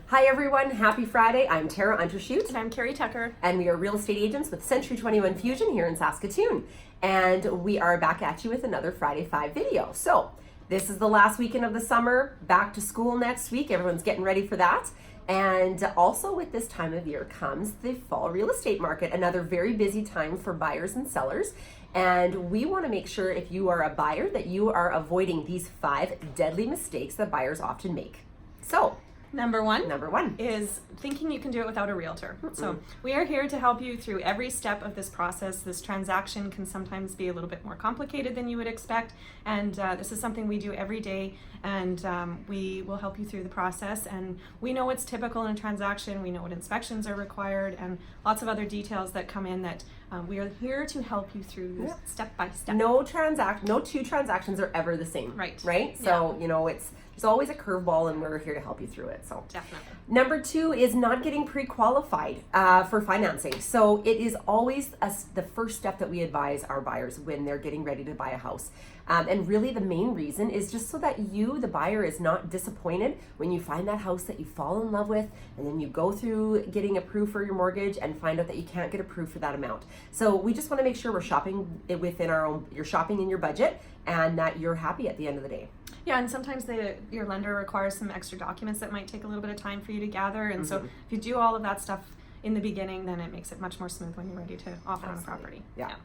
Hi everyone, happy Friday. I'm Tara Untershoot. And I'm Carrie Tucker. And we are real estate agents with Century 21 Fusion here in Saskatoon. And we are back at you with another Friday 5 video. So this is the last weekend of the summer, back to school next week. Everyone's getting ready for that. And also with this time of year comes the fall real estate market, another very busy time for buyers and sellers. And we want to make sure if you are a buyer that you are avoiding these 5 deadly mistakes that buyers often make. So, Number one is thinking you can do it without a realtor. So we are here to help you through every step of this process. This transaction can sometimes be a little bit more complicated than you would expect, and this is something we do every day, and we will help you through the process. And we know what's typical in a transaction, we know what inspections are required, and lots of other details that come in that we are here to help you through step by step. No two transactions are ever the same. Right? So, you know, there's always a curveball, and we're here to help you through it. So definitely. Number 2 is not getting pre-qualified for financing. So it is always the first step that we advise our buyers when they're getting ready to buy a house. And really the main reason is just so that you, the buyer, is not disappointed when you find that house that you fall in love with, and then you go through getting approved for your mortgage and find out that you can't get approved for that amount. So we just want to make sure we're shopping within you're shopping in your budget, and that you're happy at the end of the day. Yeah, and sometimes your lender requires some extra documents that might take a little bit of time for you to gather. And so if you do all of that stuff in the beginning, then it makes it much more smooth when you're ready to offer on a property. Yeah.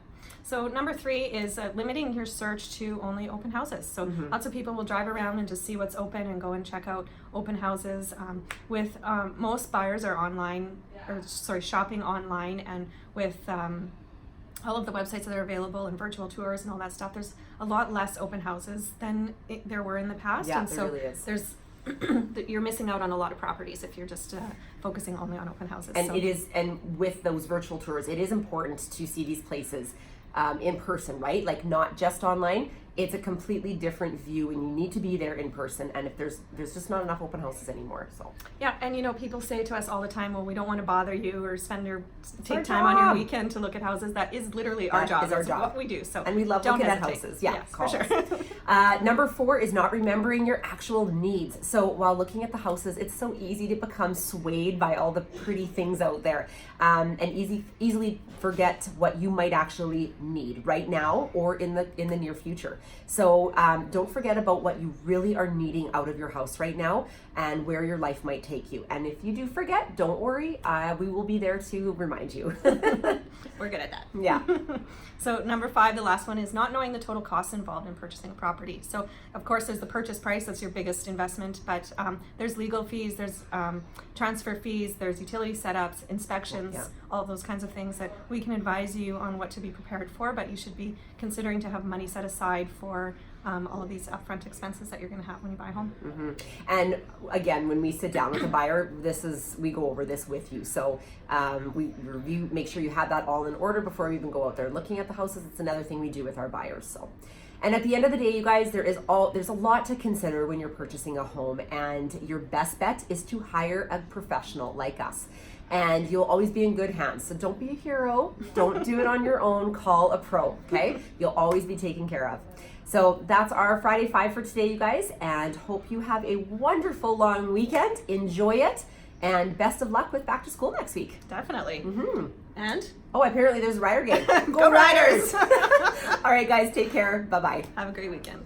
So number 3 is limiting your search to only open houses. So lots of people will drive around and just see what's open and go and check out open houses. Most buyers are shopping online, and with all of the websites that are available and virtual tours and all that stuff, there's a lot less open houses than there were in the past. Yeah, and there so really is. you're missing out on a lot of properties if you're just focusing only on open houses. And with those virtual tours, it is important to see these places in person, right? Like not just online. It's a completely different view, and you need to be there in person. And if there's just not enough open houses anymore, so yeah. And you know, people say to us all the time, well, we don't want to bother you or take time on your weekend to look at houses. That is literally our job. That's what we do. So and we love looking at houses. Yeah, for sure. Number 4 is not remembering your actual needs. So while looking at the houses, it's so easy to become swayed by all the pretty things out there, and easily forget what you might actually need right now or in the near future. So don't forget about what you really are needing out of your house right now and where your life might take you. And if you do forget, don't worry. We will be there to remind you. We're good at that. Yeah. So number 5, the last one, is not knowing the total costs involved in purchasing a property. So of course there's the purchase price, that's your biggest investment, but there's legal fees, there's transfer fees, there's utility setups, inspections, all those kinds of things that we can advise you on what to be prepared for, but you should be considering to have money set aside for all of these upfront expenses that you're going to have when you buy a home. And again, when we sit down with a buyer, we go over this with you. So we review, make sure you have that all in order before we even go out there looking at the houses. It's another thing we do with our buyers. So, and at the end of the day, you guys, there's a lot to consider when you're purchasing a home, and your best bet is to hire a professional like us. And you'll always be in good hands. So don't be a hero. Don't do it on your own. Call a pro, okay? You'll always be taken care of. So that's our Friday 5 for today, you guys, and hope you have a wonderful long weekend. Enjoy it, and best of luck with back to school next week. Definitely. And? Oh, apparently there's a Rider game. Go Riders! All right, guys, take care. Bye-bye. Have a great weekend.